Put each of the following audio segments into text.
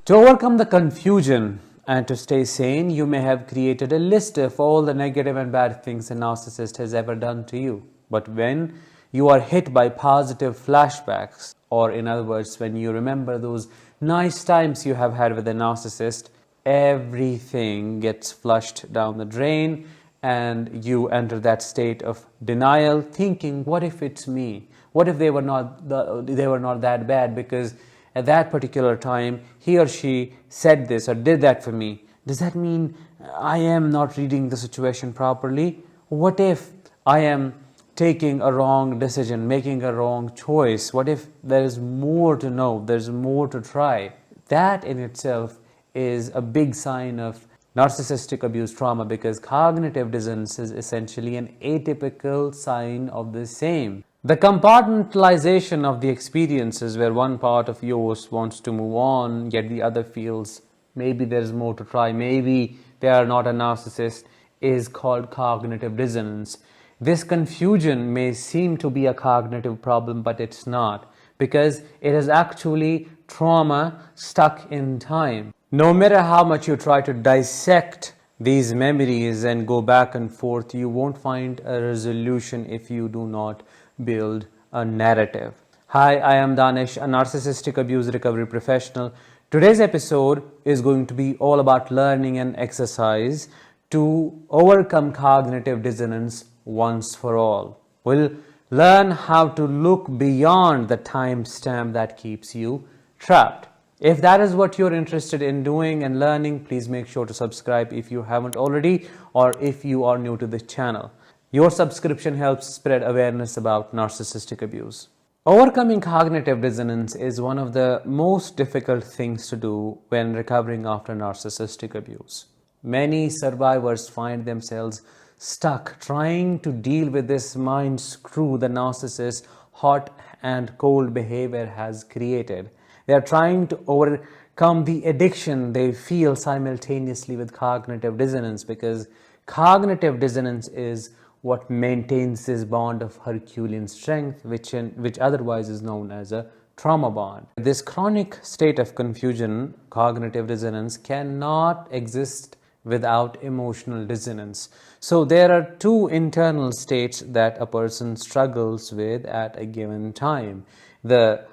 To overcome the confusion and to stay sane, you may have created a list of all the negative and bad things a narcissist has ever done to you. But when you are hit by positive flashbacks, or in other words, when you remember those nice times you have had with a narcissist, everything gets flushed down the drain and you enter that state of denial, thinking, what if it's me? What if they were not that bad? Because at that particular time, he or she said this or did that for me. Does that mean I am not reading the situation properly? What if I am taking a wrong decision, making a wrong choice? What if there is more to know, there's more to try? That in itself is a big sign of narcissistic abuse trauma, because cognitive dissonance is essentially an atypical sign of the same. The compartmentalization of the experiences, where one part of yours wants to move on, yet the other feels maybe there's more to try, maybe they are not a narcissist, is called cognitive dissonance. This confusion may seem to be a cognitive problem, but it's not, because it is actually trauma stuck in time. No matter how much you try to dissect these memories and go back and forth, you won't find a resolution if you do not build a narrative. Hi, I am Danish, a narcissistic abuse recovery professional. Today's episode is going to be all about learning an exercise to overcome cognitive dissonance once for all. We'll learn how to look beyond the timestamp that keeps you trapped. If that is what you're interested in doing and learning, please make sure to subscribe if you haven't already, or if you are new to this channel. Your subscription helps spread awareness about narcissistic abuse. Overcoming cognitive dissonance is one of the most difficult things to do when recovering after narcissistic abuse. Many survivors find themselves stuck trying to deal with this mind screw the narcissist's hot and cold behavior has created. They are trying to overcome the addiction they feel simultaneously with cognitive dissonance, because cognitive dissonance is what maintains this bond of Herculean strength, which otherwise is known as a trauma bond. This chronic state of confusion, cognitive dissonance, cannot exist without emotional dissonance. So there are two internal states that a person struggles with at a given time. The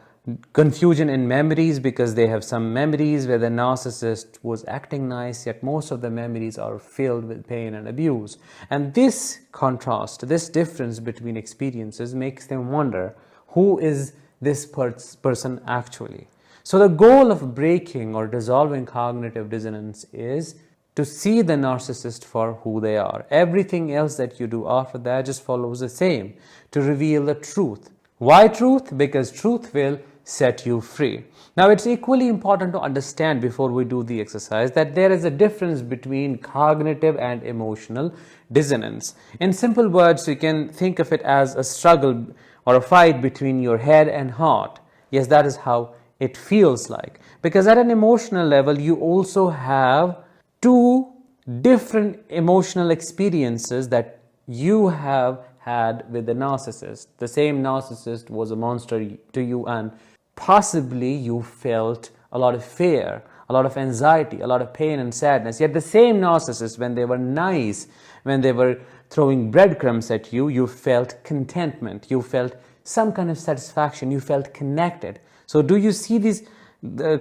confusion in memories, because they have some memories where the narcissist was acting nice, yet most of the memories are filled with pain and abuse. And this contrast, this difference between experiences makes them wonder, who is this person actually? So the goal of breaking or dissolving cognitive dissonance is to see the narcissist for who they are. Everything else that you do after that just follows the same, to reveal the truth. Why truth? Because truth will set you free. Now, it's equally important to understand before we do the exercise that there is a difference between cognitive and emotional dissonance. In simple words, you can think of it as a struggle or a fight between your head and heart. Yes, that is how it feels like. Because at an emotional level, you also have two different emotional experiences that you have had with the narcissist. The same narcissist was a monster to you, and possibly you felt a lot of fear, a lot of anxiety, a lot of pain and sadness. Yet the same narcissist, when they were nice, when they were throwing breadcrumbs at you, you felt contentment, you felt some kind of satisfaction, you felt connected. So do you see these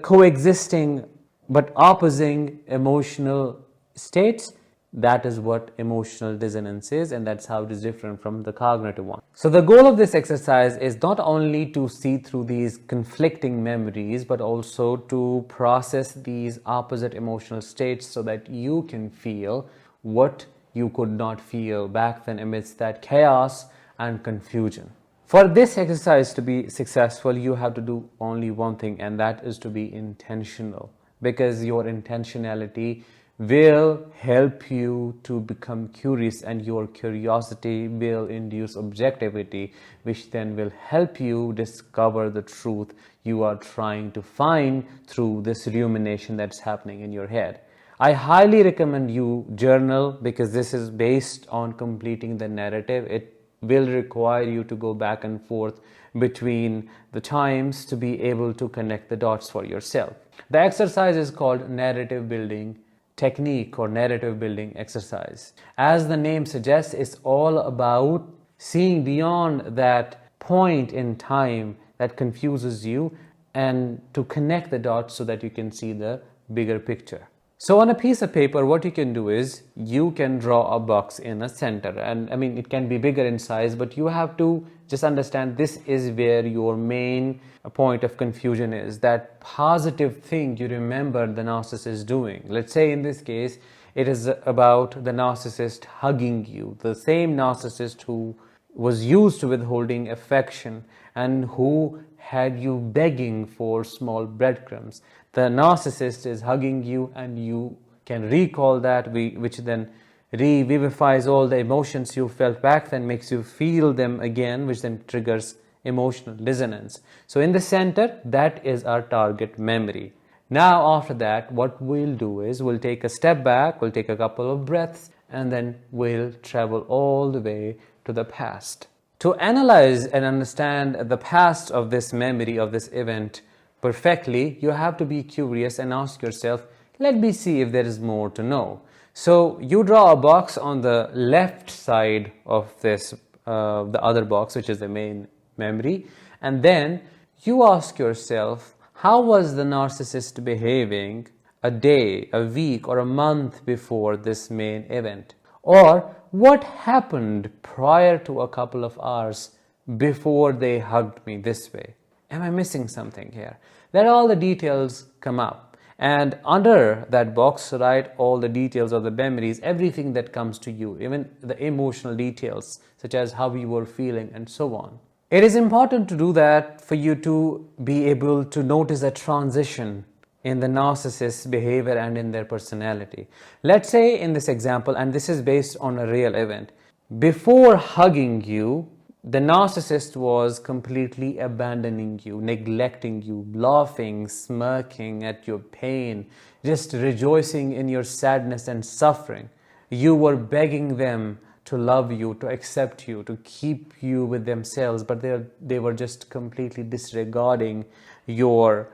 coexisting but opposing emotional states? That is what emotional dissonance is, and that's how it is different from the cognitive one. So the goal of this exercise is not only to see through these conflicting memories, but also to process these opposite emotional states so that you can feel what you could not feel back then amidst that chaos and confusion. For this exercise to be successful, you have to do only one thing, and that is to be intentional, because your intentionality will help you to become curious, and your curiosity will induce objectivity, which then will help you discover the truth you are trying to find through this rumination that's happening in your head. I highly recommend you journal, because this is based on completing the narrative. It will require you to go back and forth between the times to be able to connect the dots for yourself. The exercise is called narrative building technique or narrative building exercise. As the name suggests, it's all about seeing beyond that point in time that confuses you and to connect the dots so that you can see the bigger picture. So on a piece of paper, what you can do is you can draw a box in a center, and I mean it can be bigger in size, but you have to just understand this is where your main point of confusion is, that positive thing you remember the narcissist doing. Let's say in this case it is about the narcissist hugging you, the same narcissist who was used to withholding affection and who had you begging for small breadcrumbs. The narcissist is hugging you and you can recall that, which then revivifies all the emotions you felt back then, makes you feel them again, which then triggers emotional dissonance. So in the center, that is our target memory. Now after that, what we'll do is we'll take a step back, we'll take a couple of breaths, and then we'll travel all the way to the past. To analyze and understand the past of this memory, of this event perfectly, you have to be curious and ask yourself, let me see if there is more to know. So you draw a box on the left side of this, the other box, which is the main memory, and then you ask yourself, how was the narcissist behaving a day, a week, or a month before this main event? Or what happened prior to a couple of hours before they hugged me this way? Am I missing something here? Let all the details come up. And under that box, write all the details of the memories, everything that comes to you, even the emotional details, such as how you were feeling and so on. It is important to do that for you to be able to notice a transition in the narcissist's behavior and in their personality. Let's say in this example, and this is based on a real event, before hugging you, the narcissist was completely abandoning you, neglecting you, laughing, smirking at your pain, just rejoicing in your sadness and suffering. You were begging them to love you, to accept you, to keep you with themselves, but they were just completely disregarding your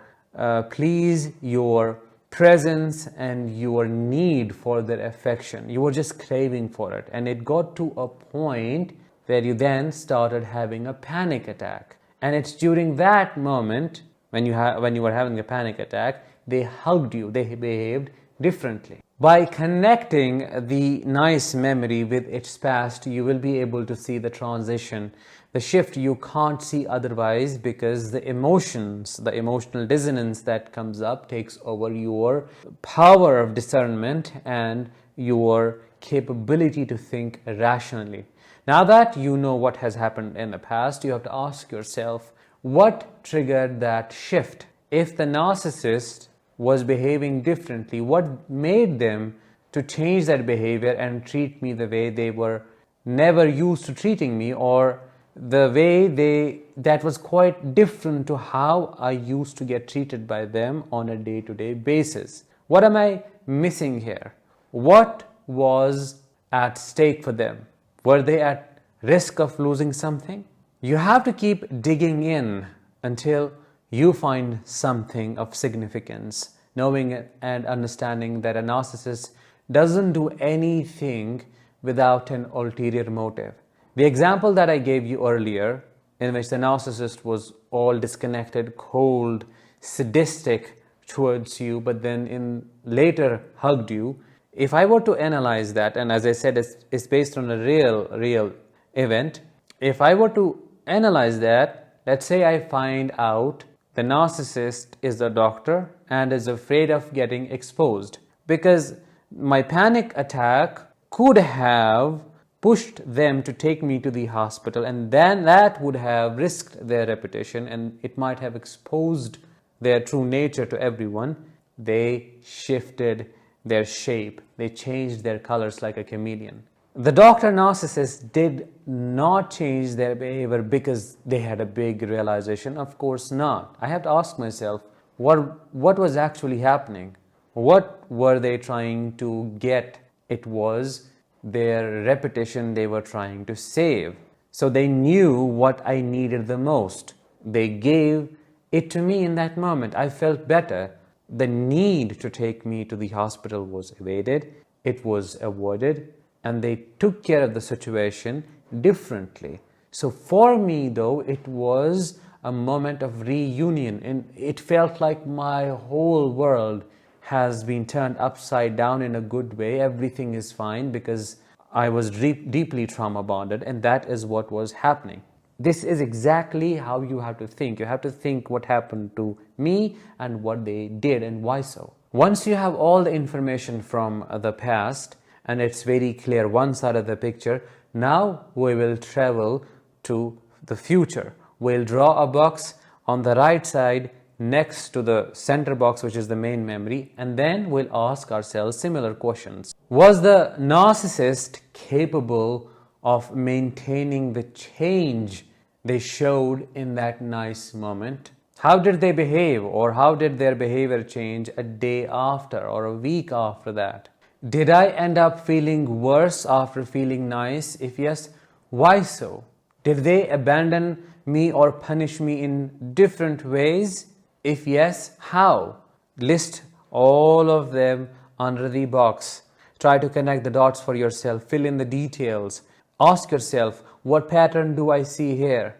pleas, your presence, and your need for their affection. You were just craving for it, and it got to a point where you then started having a panic attack. And it's during that moment when you were having a panic attack, they hugged you, they behaved differently. By connecting the nice memory with its past, you will be able to see the transition, the shift you can't see otherwise, because the emotions, the emotional dissonance that comes up takes over your power of discernment and your capability to think rationally. Now that you know what has happened in the past, you have to ask yourself, what triggered that shift? If the narcissist was behaving differently, what made them to change that behavior and treat me the way they were never used to treating me, or the way that was quite different to how I used to get treated by them on a day-to-day basis? What am I missing here? What was at stake for them? Were they at risk of losing something? You have to keep digging in until you find something of significance, knowing and understanding that a narcissist doesn't do anything without an ulterior motive. The example that I gave you earlier, in which the narcissist was all disconnected, cold, sadistic towards you, but then later hugged you, if I were to analyze that, and as I said, it's based on a real event. If I were to analyze that, let's say I find out the narcissist is a doctor and is afraid of getting exposed, because my panic attack could have pushed them to take me to the hospital, and then that would have risked their reputation and it might have exposed their true nature to everyone. They shifted their shape, they changed their colors like a chameleon. The doctor narcissist did not change their behavior because they had a big realization. Of course not. I have to ask myself, what was actually happening? What were they trying to get? It was their reputation they were trying to save. So they knew what I needed the most. They gave it to me in that moment. I felt better. the need to take me to the hospital was evaded, it was avoided, and they took care of the situation differently. So for me though, it was a moment of reunion, and it felt like my whole world has been turned upside down in a good way. Everything is fine because I was deeply trauma bonded, and that is what was happening. This is exactly how you have to think. You have to think what happened to me and what they did and why so. Once you have all the information from the past and it's very clear one side of the picture, now we will travel to the future. We'll draw a box on the right side next to the center box, which is the main memory, and then we'll ask ourselves similar questions. Was the narcissist capable of maintaining the change they showed in that nice moment? How did they behave, or how did their behavior change a day after or a week after that? Did I end up feeling worse after feeling nice? If yes, why so? Did they abandon me or punish me in different ways? If yes, how? List all of them under the box. Try to connect the dots for yourself. Fill in the details. Ask yourself, what pattern do I see here?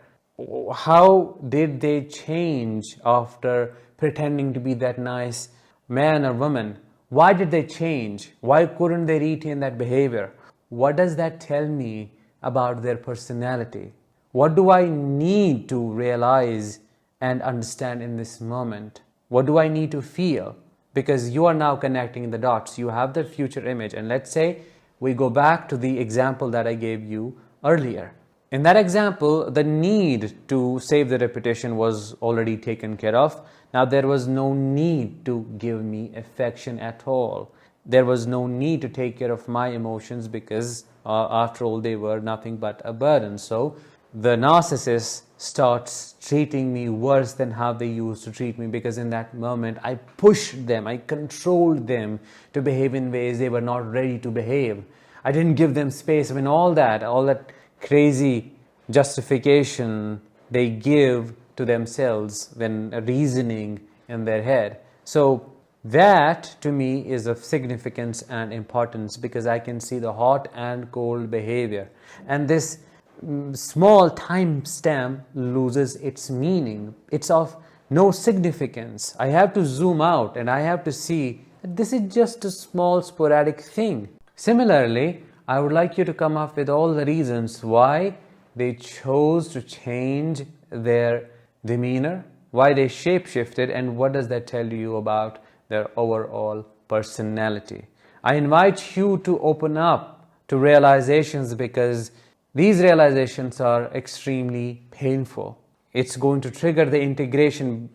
How did they change after pretending to be that nice man or woman? Why did they change? Why couldn't they retain that behavior? What does that tell me about their personality? What do I need to realize and understand in this moment? What do I need to feel? Because you are now connecting the dots. You have the future image. And let's say we go back to the example that I gave you earlier. In that example, the need to save the reputation was already taken care of. Now there was no need to give me affection at all. There was no need to take care of my emotions because after all, they were nothing but a burden. So the narcissist starts treating me worse than how they used to treat me, because in that moment I pushed them, I controlled them to behave in ways they were not ready to behave. I didn't give them space. I mean, all that crazy justification they give to themselves when reasoning in their head. So that to me is of significance and importance, because I can see the hot and cold behavior, and this small time stamp loses its meaning. It's of no significance. I have to zoom out and I have to see that this is just a small sporadic thing. Similarly, I would like you to come up with all the reasons why they chose to change their demeanor, why they shape-shifted, and what does that tell you about their overall personality. I invite you to open up to realizations, because these realizations are extremely painful. It's going to trigger the integration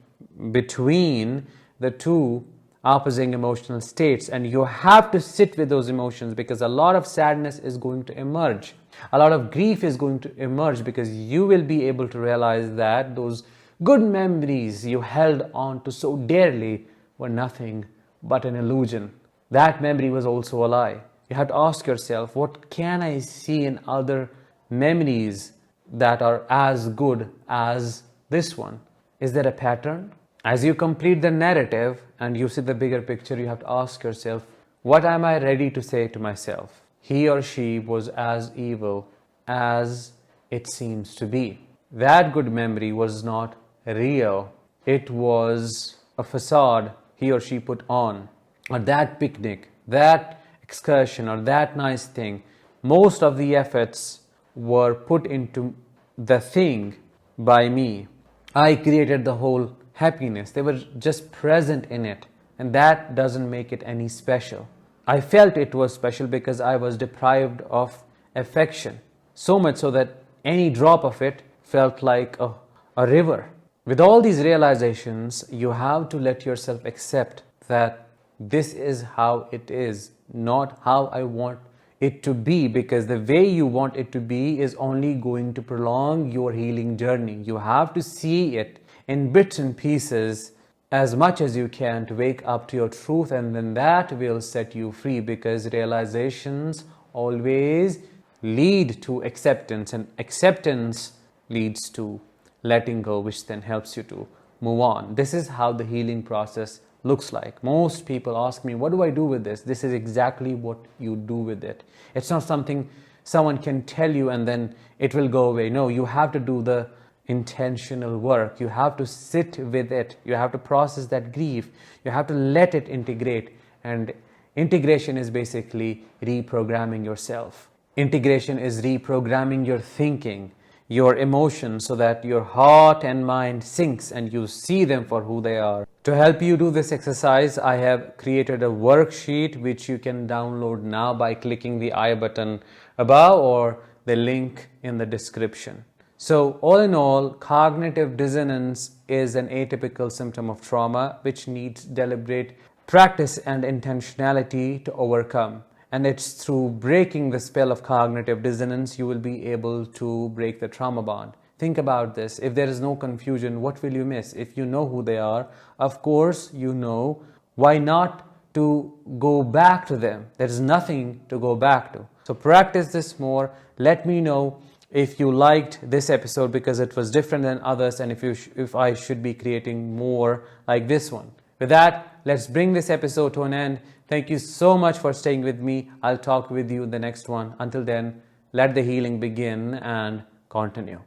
between the two opposing emotional states, and you have to sit with those emotions, because a lot of sadness is going to emerge. A lot of grief is going to emerge, because you will be able to realize that those good memories you held on to so dearly were nothing but an illusion. That memory was also a lie. You have to ask yourself, what can I see in other memories that are as good as this one? Is there a pattern? As you complete the narrative and you see the bigger picture, you have to ask yourself, what am I ready to say to myself? He or she was as evil as it seems to be. That good memory was not real. It was a facade he or she put on. Or that picnic, that excursion, or that nice thing, most of the efforts were put into the thing by me. I created the whole happiness. They were just present in it, and that doesn't make it any special. I felt it was special because I was deprived of affection, so much so that any drop of it felt like a river. With all these realizations, you have to let yourself accept that this is how it is, not how I want it to be, because the way you want it to be is only going to prolong your healing journey. You have to see it in bits and pieces as much as you can to wake up to your truth, and then that will set you free, because realizations always lead to acceptance, and acceptance leads to letting go, which then helps you to move on. This is how the healing process looks like. Most people ask me, what do I do with this? This is exactly what you do with it. It's not something someone can tell you and then it will go away. No, you have to do the intentional work. You have to sit with it. You have to process that grief. You have to let it integrate. And integration is basically reprogramming yourself. Integration is reprogramming your thinking, your emotions, so that your heart and mind syncs and you see them for who they are. To help you do this exercise, I have created a worksheet which you can download now by clicking the I button above or the link in the description. So all in all, cognitive dissonance is an atypical symptom of trauma which needs deliberate practice and intentionality to overcome. And it's through breaking the spell of cognitive dissonance you will be able to break the trauma bond. Think about this. If there is no confusion, what will you miss? If you know who they are, of course you know. Why not to go back to them? There's nothing to go back to. So practice this more. Let me know if you liked this episode because it was different than others, and if I should be creating more like this one. With that, let's bring this episode to an end. Thank you so much for staying with me. I'll talk with you in the next one. Until then, let the healing begin and continue.